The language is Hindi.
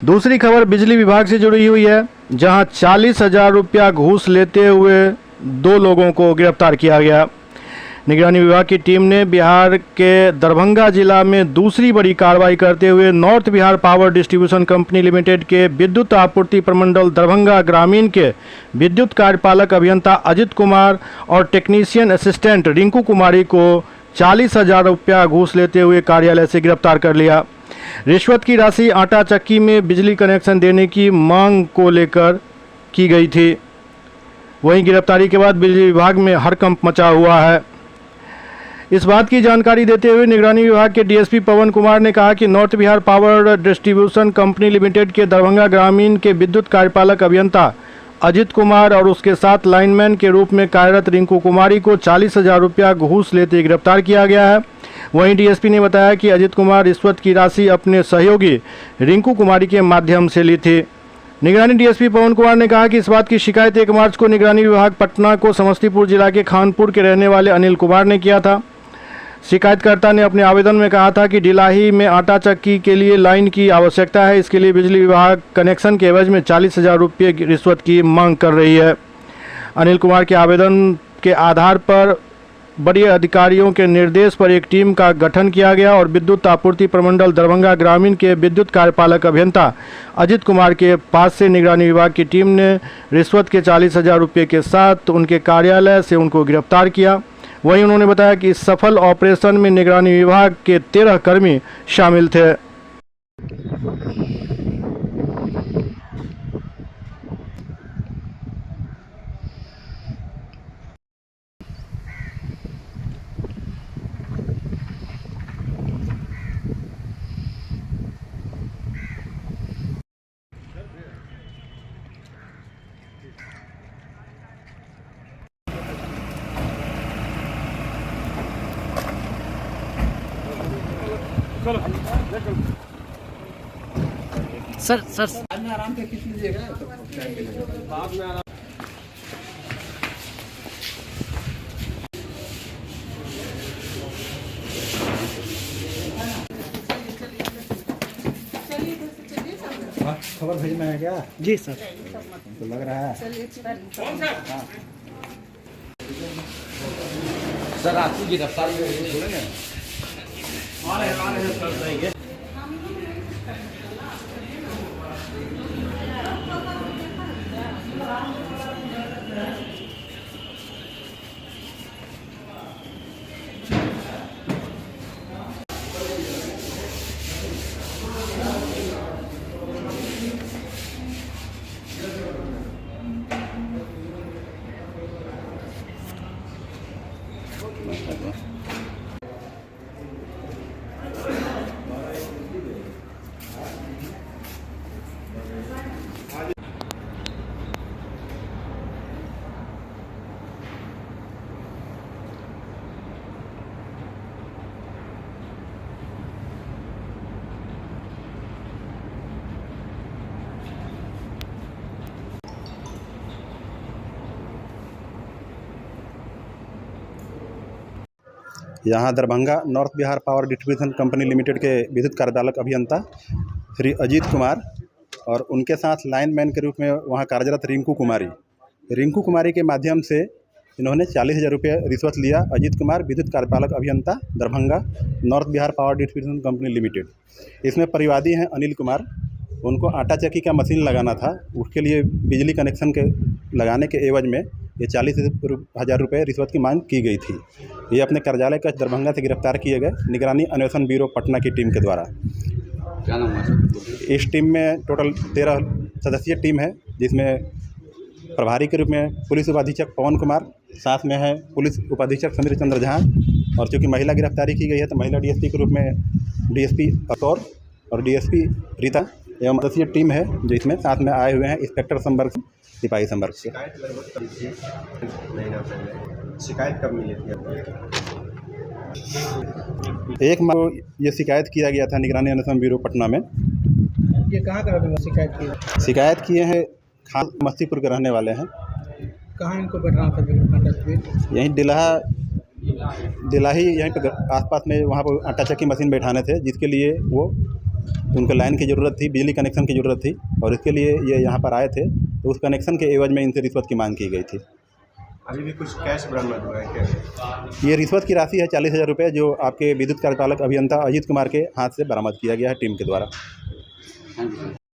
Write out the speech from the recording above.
दूसरी खबर बिजली विभाग से जुड़ी हुई है, जहां 40,000 रुपया घूस लेते हुए 2 लोगों को गिरफ्तार किया गया। निगरानी विभाग की टीम ने बिहार के दरभंगा जिला में दूसरी बड़ी कार्रवाई करते हुए north Bihar power distribution company limited के विद्युत आपूर्ति प्रमंडल दरभंगा ग्रामीण के विद्युत कार्यपालक अभियंता अजित कुमार और टेक्नीशियन असिस्टेंट रिंकू कुमारी को 40,000 रुपया घूस लेते हुए कार्यालय से गिरफ्तार कर लिया। रिश्वत की राशि आटा चक्की में बिजली कनेक्शन देने की मांग को लेकर की गई थी। वहीं गिरफ्तारी के बाद बिजली विभाग में हड़कंप मचा हुआ है। इस बात की जानकारी देते हुए निगरानी विभाग के डीएसपी पवन कुमार ने कहा कि north Bihar power distribution company limited के दरभंगा ग्रामीण के विद्युत कार्यपालक अभियंता अजित कुमार और उसके साथ लाइनमैन के रूप में कार्यरत रिंकू कुमारी को 40,000 रुपया घूस लेते गिरफ्तार किया गया है। वहीं डीएसपी ने बताया कि अजित कुमार रिश्वत की राशि अपने सहयोगी रिंकू कुमारी के माध्यम से ली थी। निगरानी डीएसपी पवन कुमार ने कहा कि इस बात की शिकायत 1 मार्च को निगरानी विभाग पटना को समस्तीपुर जिला के खानपुर के रहने वाले अनिल कुमार ने किया था। शिकायतकर्ता ने अपने आवेदन में कहा था कि डिलाही में आटा चक्की के लिए लाइन की आवश्यकता है। इसके लिए बिजली विभाग कनेक्शन के एवज में 40,000 रुपये की रिश्वत की मांग कर रही है। अनिल कुमार के आवेदन के आधार पर बड़े अधिकारियों के निर्देश पर एक टीम का गठन किया गया और विद्युत आपूर्ति प्रमंडल दरभंगा ग्रामीण के विद्युत कार्यपालक अभियंता अजित कुमार के पास से निगरानी विभाग की टीम ने रिश्वत के 40,000 रुपये के साथ उनके कार्यालय से उनको गिरफ्तार किया। वहीं उन्होंने बताया कि इस सफल ऑपरेशन में निगरानी विभाग के 13 कर्मी शामिल थे। सर आराम से खींच लीजिएगा तो टाइम मिलेगा बाद में आराम। खबर भेजना है क्या? जी सर। तो लग रहा है सर आपकी गिरफ्तारी बोलेंगे आ रहे हैं सर जाएंगे। यहाँ Darbhanga north Bihar power distribution company limited के विद्युत कार्यपालक अभियंता श्री अजीत कुमार और उनके साथ लाइनमैन के रूप में वहाँ कार्यरत रिंकू कुमारी के माध्यम से इन्होंने 40,000 रुपये रिश्वत लिया। अजीत कुमार विद्युत कार्यपालक अभियंता Darbhanga north Bihar power distribution company limited. इसमें परिवादी हैं अनिल कुमार। उनको आटा चक्की का मशीन लगाना था, उसके लिए बिजली कनेक्शन के लगाने के एवज में ये 40,000 रुपये रिश्वत की मांग की गई थी। ये अपने कार्यालय कक्ष दरभंगा से गिरफ्तार किए गए निगरानी अन्वेषण ब्यूरो पटना की टीम के द्वारा। क्या नाम है? इस टीम में टोटल 13 सदस्यीय टीम है, जिसमें प्रभारी के रूप में पुलिस उपाधीक्षक पवन कुमार, साथ में है पुलिस उपाधीक्षक समीर चंद्र झा, और चूँकि महिला गिरफ्तारी की गई है तो महिला डीएसपी के रूप में डीएसपी अतौर और डीएसपी रीता एवं सदस्यीय टीम है, जो इसमें साथ में आए हुए हैं इंस्पेक्टर संपर्क से, सिपाही संपर्क से। शिकायत कब मिली थी? 1 मार्च को ये शिकायत किया गया था निगरानी अन्वेषण ब्यूरो पटना में। ये कहाँ का शिकायत की? शिकायत किए हैं खान मस्तीपुर के रहने वाले हैं। कहाँ इनको बैठाना था? यहीं दिलाही यहीं पे आसपास में वहाँ पर आटा चक्की मशीन बैठाने थे, जिसके लिए वो उनको लाइन की ज़रूरत थी, बिजली कनेक्शन की ज़रूरत थी और इसके लिए ये यहाँ पर आए थे। तो उस कनेक्शन के एवज में इनसे रिश्वत की मांग की गई थी। अभी भी कुछ कैश बरामद हुआ है क्या? ये रिश्वत की राशि है 40,000 रुपये, जो आपके विद्युत कार्यपालक अभियंता अजीत कुमार के हाथ से बरामद किया गया है टीम के द्वारा। Thank you.